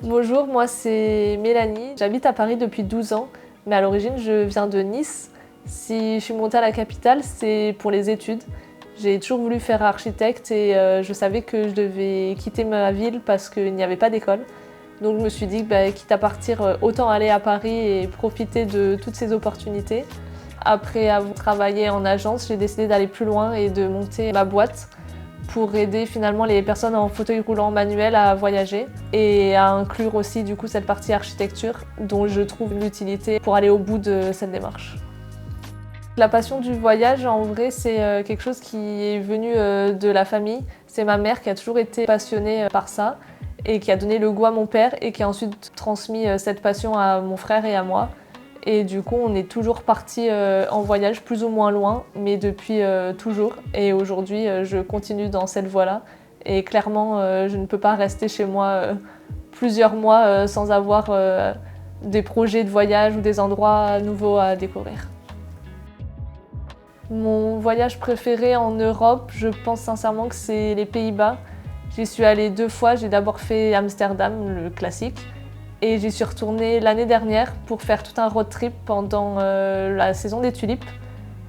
Bonjour, moi c'est Mélanie, j'habite à Paris depuis 12 ans, mais à l'origine je viens de Nice. Si je suis montée à la capitale, c'est pour les études. J'ai toujours voulu faire architecte et je savais que je devais quitter ma ville parce qu'il n'y avait pas d'école. Donc je me suis dit, quitte à partir, autant aller à Paris et profiter de toutes ces opportunités. Après avoir travaillé en agence, j'ai décidé d'aller plus loin et de monter ma boîte pour aider finalement les personnes en fauteuil roulant manuel à voyager et à inclure aussi du coup cette partie architecture dont je trouve l'utilité pour aller au bout de cette démarche. La passion du voyage, en vrai, c'est quelque chose qui est venu de la famille. C'est ma mère qui a toujours été passionnée par ça et qui a donné le goût à mon père et qui a ensuite transmis cette passion à mon frère et à moi. Et du coup, on est toujours partis en voyage plus ou moins loin, mais depuis toujours. Et aujourd'hui, je continue dans cette voie-là. Et clairement, je ne peux pas rester chez moi plusieurs mois sans avoir des projets de voyage ou des endroits nouveaux à découvrir. Mon voyage préféré en Europe, je pense sincèrement que c'est les Pays-Bas. J'y suis allée 2 fois. J'ai d'abord fait Amsterdam, le classique. Et j'y suis retournée l'année dernière pour faire tout un road trip pendant la saison des tulipes.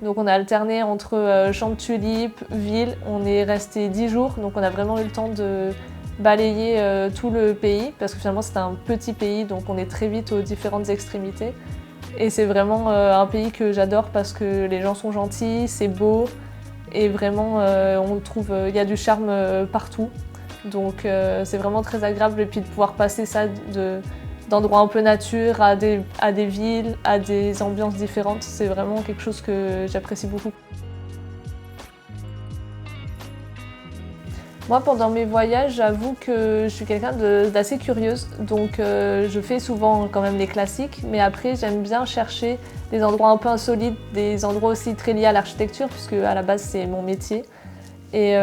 Donc on a alterné entre champs de tulipes, ville. On est resté 10 jours, donc on a vraiment eu le temps de balayer tout le pays parce que finalement c'est un petit pays, donc on est très vite aux différentes extrémités. Et c'est vraiment un pays que j'adore parce que les gens sont gentils, c'est beau et vraiment on trouve il y a du charme partout. Donc c'est vraiment très agréable et puis de pouvoir passer ça d'endroits un peu nature à des villes, à des ambiances différentes, c'est vraiment quelque chose que j'apprécie beaucoup. Moi, pendant mes voyages, j'avoue que je suis quelqu'un d'assez curieuse, donc je fais souvent quand même les classiques, mais après j'aime bien chercher des endroits un peu insolites, des endroits aussi très liés à l'architecture, puisque à la base c'est mon métier. Et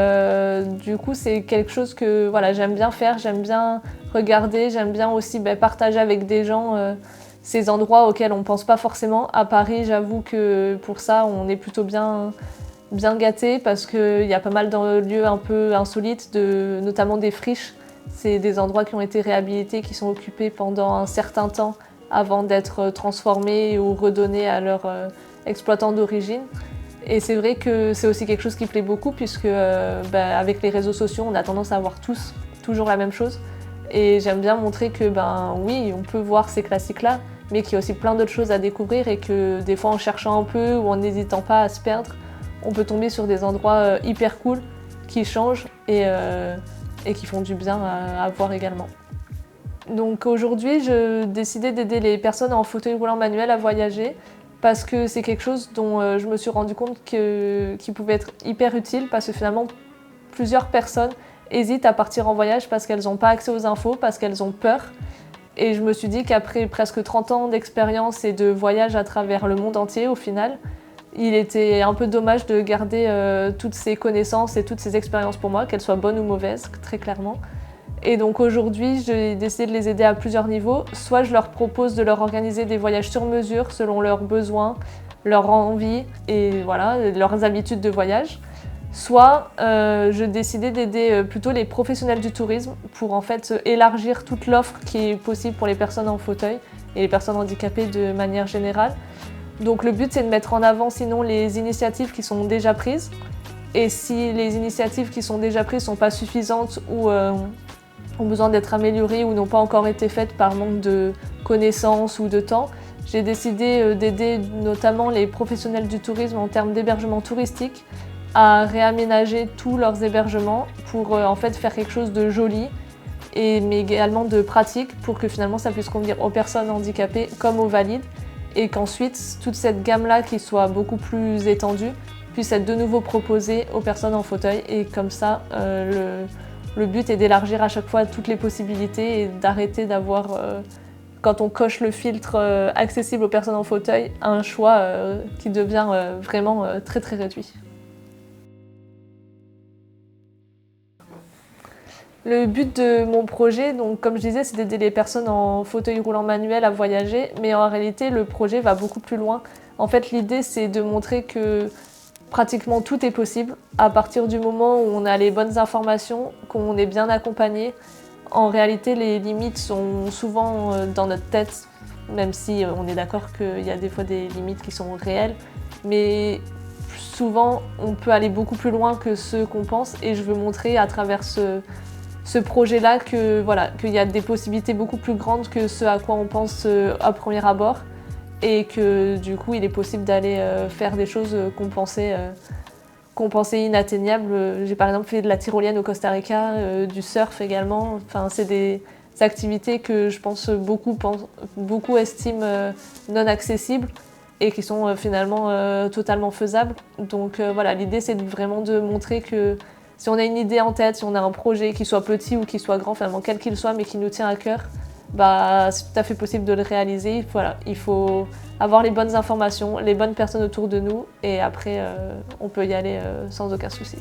du coup, c'est quelque chose que voilà, j'aime bien faire, j'aime bien regarder, j'aime bien aussi partager avec des gens ces endroits auxquels on ne pense pas forcément. À Paris, j'avoue que pour ça, on est plutôt bien gâtés parce qu'il y a pas mal de lieux un peu insolites, notamment des friches. C'est des endroits qui ont été réhabilités, qui sont occupés pendant un certain temps avant d'être transformés ou redonnés à leur exploitant d'origine. Et c'est vrai que c'est aussi quelque chose qui plaît beaucoup puisque avec les réseaux sociaux, on a tendance à voir tous toujours la même chose. Et j'aime bien montrer que oui, on peut voir ces classiques-là, mais qu'il y a aussi plein d'autres choses à découvrir et que des fois en cherchant un peu ou en n'hésitant pas à se perdre, on peut tomber sur des endroits hyper cool qui changent et qui font du bien à voir également. Donc aujourd'hui, je décidais d'aider les personnes en fauteuil roulant manuel à voyager parce que c'est quelque chose dont je me suis rendu compte qui pouvait être hyper utile parce que finalement, plusieurs personnes hésitent à partir en voyage parce qu'elles n'ont pas accès aux infos, parce qu'elles ont peur. Et je me suis dit qu'après presque 30 ans d'expérience et de voyage à travers le monde entier, au final, il était un peu dommage de garder toutes ces connaissances et toutes ces expériences pour moi, qu'elles soient bonnes ou mauvaises, très clairement. Et donc aujourd'hui, j'ai décidé de les aider à plusieurs niveaux. Soit je leur propose de leur organiser des voyages sur mesure selon leurs besoins, leurs envies et voilà, leurs habitudes de voyage. Soit je décidais d'aider plutôt les professionnels du tourisme pour en fait élargir toute l'offre qui est possible pour les personnes en fauteuil et les personnes handicapées de manière générale. Donc le but c'est de mettre en avant sinon les initiatives qui sont déjà prises. Et si les initiatives qui sont déjà prises ne sont pas suffisantes ou ont besoin d'être améliorées ou n'ont pas encore été faites par manque de connaissances ou de temps, j'ai décidé d'aider notamment les professionnels du tourisme en termes d'hébergement touristique à réaménager tous leurs hébergements pour en fait faire quelque chose de joli mais également de pratique pour que finalement ça puisse convenir aux personnes handicapées comme aux valides et qu'ensuite toute cette gamme-là qui soit beaucoup plus étendue puisse être de nouveau proposée aux personnes en fauteuil et comme ça le but est d'élargir à chaque fois toutes les possibilités et d'arrêter d'avoir, quand on coche le filtre accessible aux personnes en fauteuil, un choix qui devient vraiment très très réduit. Le but de mon projet, donc, comme je disais, c'est d'aider les personnes en fauteuil roulant manuel à voyager, mais en réalité, le projet va beaucoup plus loin. En fait, l'idée, c'est de montrer que pratiquement tout est possible à partir du moment où on a les bonnes informations, qu'on est bien accompagné, En réalité, les limites sont souvent dans notre tête, même si on est d'accord qu'il y a des fois des limites qui sont réelles. Mais souvent, on peut aller beaucoup plus loin que ce qu'on pense et je veux montrer à travers ce projet-là que, voilà, qu'il y a des possibilités beaucoup plus grandes que ce à quoi on pense à premier abord et que du coup, il est possible d'aller faire des choses qu'on pensait inatteignables. J'ai par exemple fait de la tyrolienne au Costa Rica, du surf également. Enfin, c'est des activités que je pense beaucoup estiment non accessibles et qui sont finalement totalement faisables. Donc voilà, l'idée c'est vraiment de montrer que si on a une idée en tête, si on a un projet, qu'il soit petit ou qu'il soit grand, finalement quel qu'il soit, mais qui nous tient à cœur, bah, c'est tout à fait possible de le réaliser. Voilà, il faut avoir les bonnes informations, les bonnes personnes autour de nous et après on peut y aller sans aucun souci.